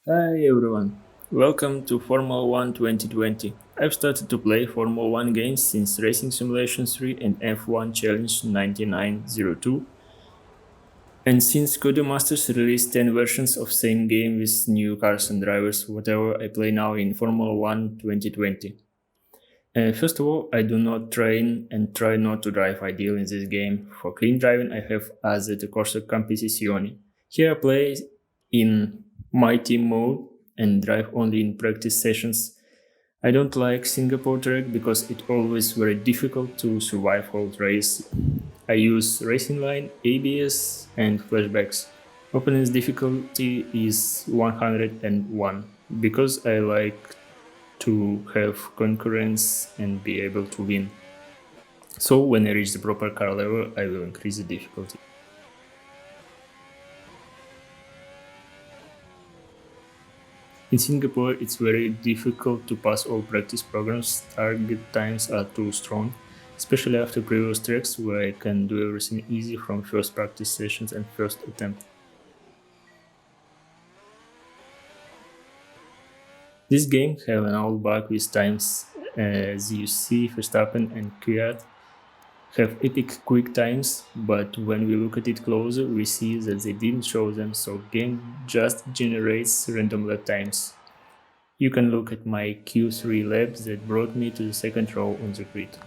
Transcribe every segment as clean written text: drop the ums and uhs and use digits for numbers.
Hi everyone, welcome to Formula 1 2020. I've started to play Formula 1 games since Racing Simulation 3 and F1 Challenge 9902, and since Codemasters released 10 versions of same game with new cars and drivers, whatever I play now in Formula 1 2020. First of all, I do not train and try not to drive ideal in this game. For clean driving, I have Assetto Corsa Competizione. Here I play in my team mode and drive only in practice sessions. I don't like Singapore track because it's always very difficult to survive whole race. I use racing line, ABS, and flashbacks. Opponent's difficulty is 101 because I like to have concurrence and be able to win. So when I reach the proper car level, I will increase the difficulty. In Singapore, it's very difficult to pass all practice programs. Target times are too strong, especially after previous tracks where I can do everything easy from first practice sessions and first attempt. This game have an old bug with times, as you see Verstappen and Kvyat have epic quick times, but when we look at it closer, we see that they didn't show them, so game just generates random lap times. You can look at my Q3 laps that brought me to the second row on the grid.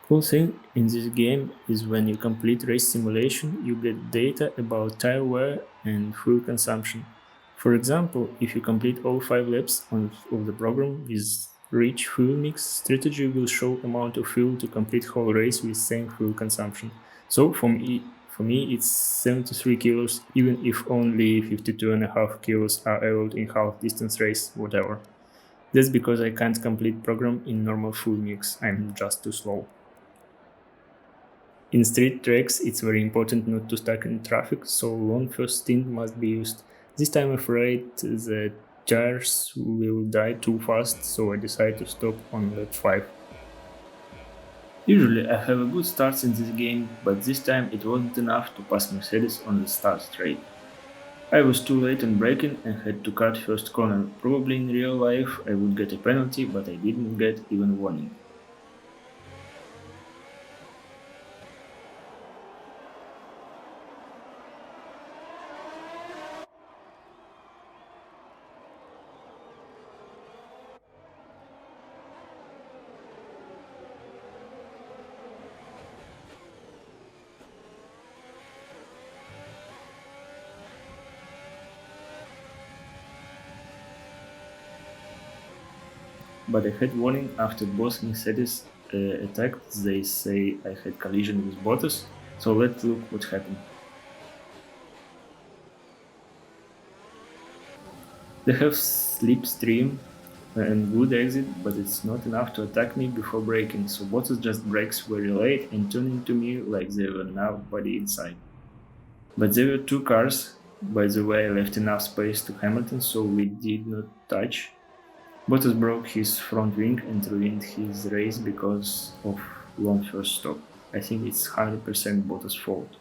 Cool thing in this game is when you complete race simulation, you get data about tire wear and fuel consumption. For example, if you complete all 5 laps of the program with rich fuel mix, strategy will show amount of fuel to complete whole race with same fuel consumption. So for me it's 73 kilos, even if only 52.5 kilos are allowed in half distance race, whatever. That's because I can't complete program in normal fuel mix, I'm just too slow. In street tracks, it's very important not to stuck in traffic, so long first stint must be used. This time I'm afraid the tires will die too fast, so I decide to stop on lap 5. Usually I have a good start in this game, but this time it wasn't enough to pass Mercedes on the start straight. I was too late on braking and had to cut first corner. Probably in real life I would get a penalty, but I didn't get even warning. But I had warning after both Mercedes attacked. They say I had collision with Bottas, so let's look what happened. They have slipstream and good exit, but it's not enough to attack me before braking, so Bottas just brakes very late and turned into me like they were nobody inside. But there were two cars. By the way, I left enough space to Hamilton, so we did not touch. Bottas broke his front wing and ruined his race because of long first stop. I think it's 100% Bottas' fault.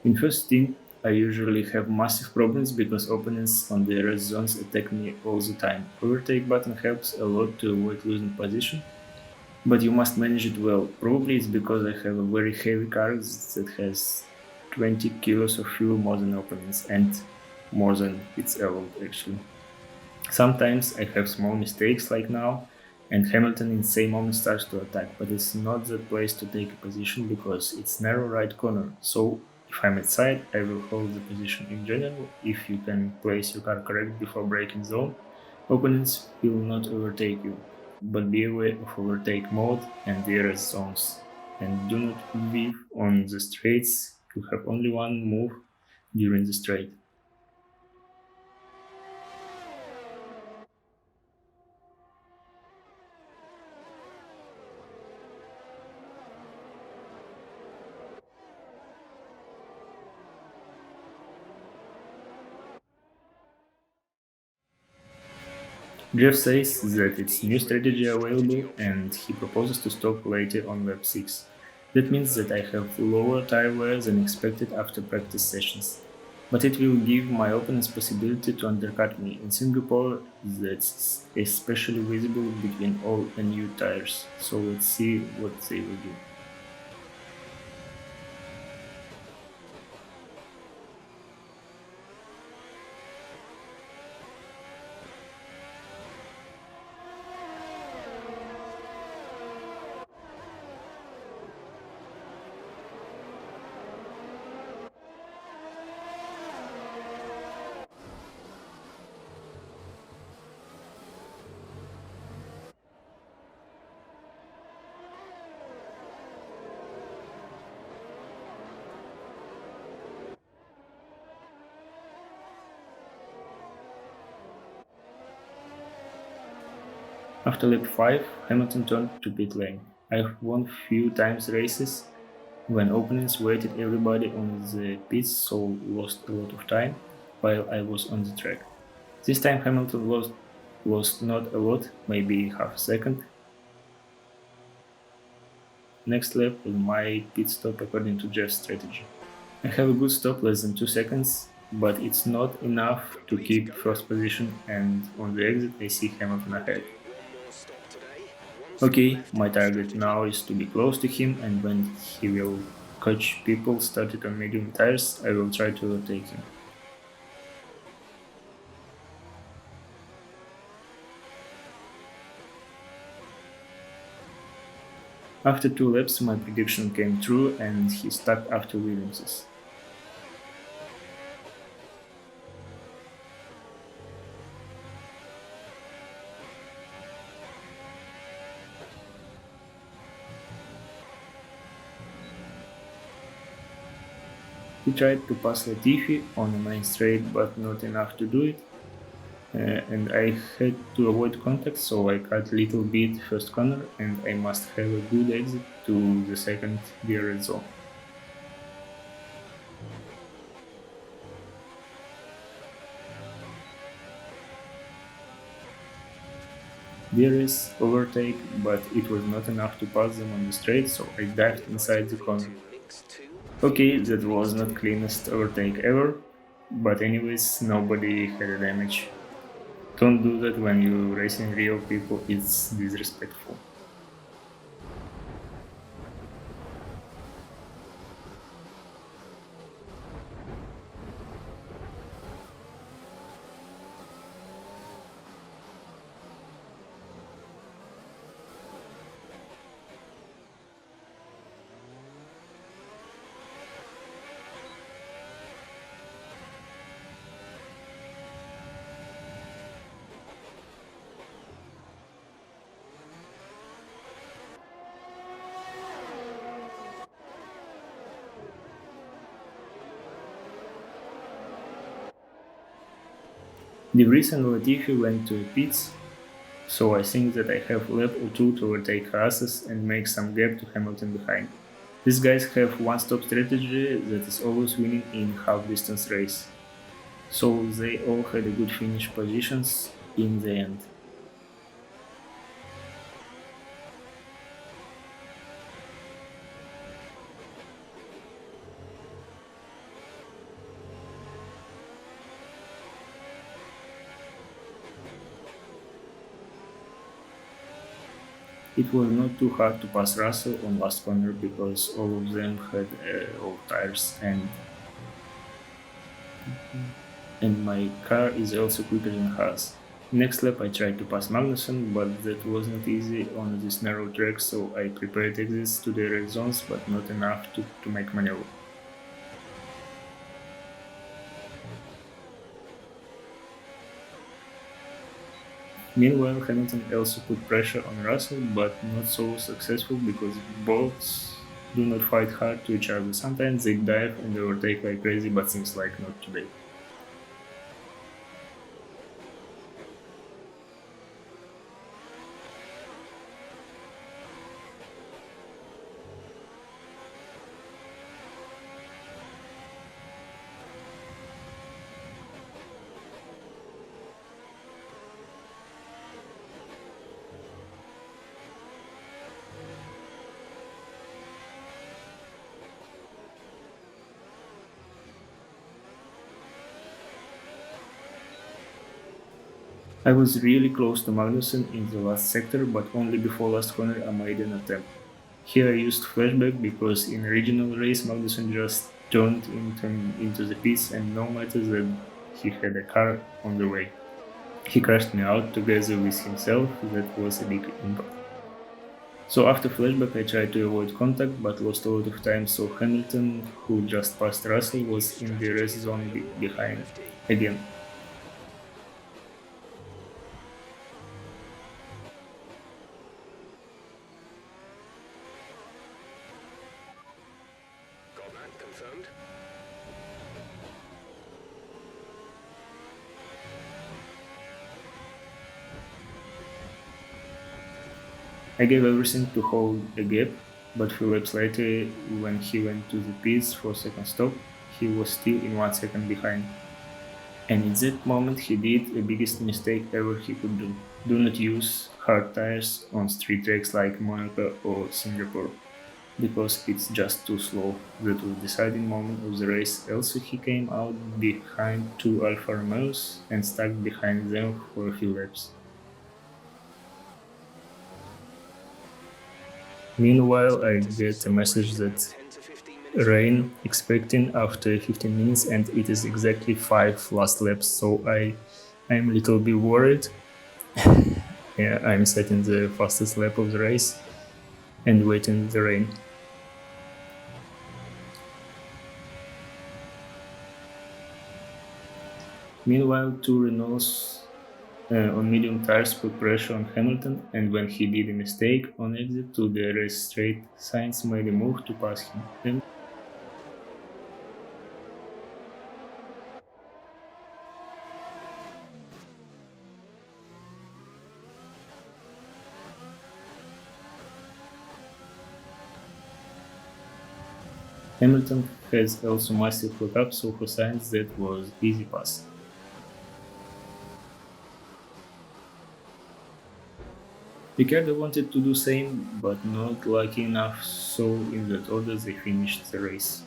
In first stint, I usually have massive problems because opponents on the rest zones attack me all the time. Overtake button helps a lot to avoid losing position, but you must manage it well. Probably it's because I have a very heavy car that has 20 kilos of fuel more than opponents and more than it's allowed actually. Sometimes I have small mistakes like now, and Hamilton in the same moment starts to attack, but it's not the place to take a position because it's narrow right corner. So if I'm outside, I will hold the position. In general, if you can place your car correct before braking zone, opponents will not overtake you. But be aware of overtake mode and DRS zones. And do not weave on the straights. You have only one move during the straight. Jeff says that it's new strategy available and he proposes to stop later on lap 6. That means that I have lower tire wear than expected after practice sessions. But it will give my opponents possibility to undercut me. In Singapore, that's especially visible between old and new tires. So let's see what they will do. After lap 5, Hamilton turned to pit lane. I've won few times races when opponents waited everybody on the pits, so lost a lot of time while I was on the track. This time Hamilton lost not a lot, maybe half a second. Next lap was my pit stop according to Jeff's strategy. I have a good stop, less than 2 seconds, but it's not enough to keep first position, and on the exit I see Hamilton ahead. Okay, my target now is to be close to him, and when he will catch people started on medium tires, I will try to overtake him. After 2 laps, my prediction came true, and he stuck after Williams's. He tried to pass Latifi on the main straight, but not enough to do it. And I had to avoid contact, so I cut little bit first corner, and I must have a good exit to the second gear zone. DRS overtake, but it was not enough to pass them on the straight, so I dived inside the corner. Okay, that was not cleanest overtake ever, but anyways, nobody had a damage. Don't do that when you racing real people, it's disrespectful. De Vries and Latifi went to pits, so I think that I have lap or two to overtake Haas's and make some gap to Hamilton behind. These guys have one-stop strategy that is always winning in half-distance race, so they all had a good finish positions in the end. It was not too hard to pass Russell on last corner because all of them had old tires and my car is also quicker than Haas. Next lap I tried to pass Magnussen, but that wasn't easy on this narrow track, so I prepared exits to the red zones, but not enough to make maneuver. Meanwhile, Hamilton also put pressure on Russell, but not so successful because both do not fight hard to each other. Sometimes they dive and overtake like crazy, but seems like not today. I was really close to Magnussen in the last sector, but only before last corner I made an attempt. Here I used flashback because in regional race Magnussen just turned into the pits and no matter that he had a car on the way. He crashed me out together with himself, that was a big impact. So after flashback I tried to avoid contact but lost a lot of time, so Hamilton, who just passed Russell, was in the race zone behind again. Got that confirmed. I gave everything to hold a gap, but few laps later, when he went to the pits for second stop, he was still in 1 second behind. And in that moment, he did the biggest mistake ever he could do. Do not use hard tires on street tracks like Monaco or Singapore, because it's just too slow. That was the deciding moment of the race. Also, he came out behind two Alfa Romeos and stuck behind them for a few laps. Meanwhile, I get a message that 10 to 15 minutes. rain expecting after 15 minutes and it is exactly 5 last laps, so I'm a little bit worried. Yeah, I'm setting the fastest lap of the race and waiting the rain. Meanwhile, two Renaults on medium tires put pressure on Hamilton, and when he did a mistake on exit to the race straight, Sainz made a move to pass him. Hamilton has also massive hookup, so for Sainz that was easy pass. Ricciardo wanted to do same, but not lucky enough, so in that order they finished the race.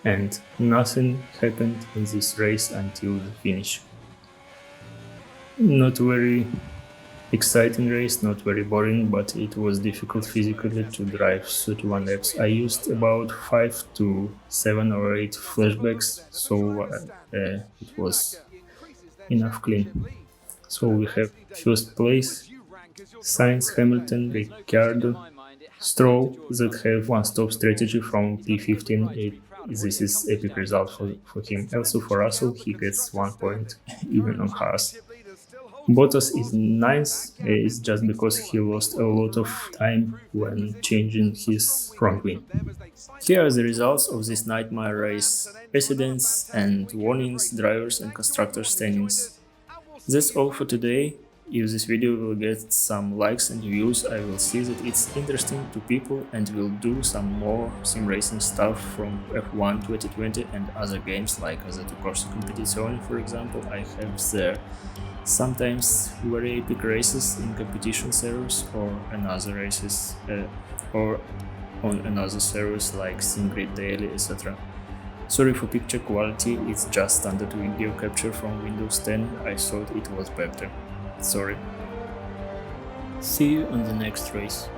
And nothing happened in this race until the finish. Not very exciting race, not very boring, but it was difficult physically to drive 31 laps. I used about 5 to 7 or 8 flashbacks, so it was enough clean. So we have first place, Sainz, Hamilton, Ricciardo, Stroll that have one-stop strategy from P15. This is epic result for him. Also for Russell, he gets 1 point even on Haas. Bottas is ninth is just because he lost a lot of time when changing his front wing. Here are the results of this nightmare race: accidents and warnings, drivers and constructors standings. That's all for today. If this video will get some likes and views, I will see that it's interesting to people and will do some more sim racing stuff from F1 2020 and other games like the Corso Competizione, for example. I have there sometimes very epic races in competition servers or another races or on another servers like SimGrid Daily, etc. Sorry for picture quality, it's just standard video capture from Windows 10, I thought it was better. Sorry. See you on the next race.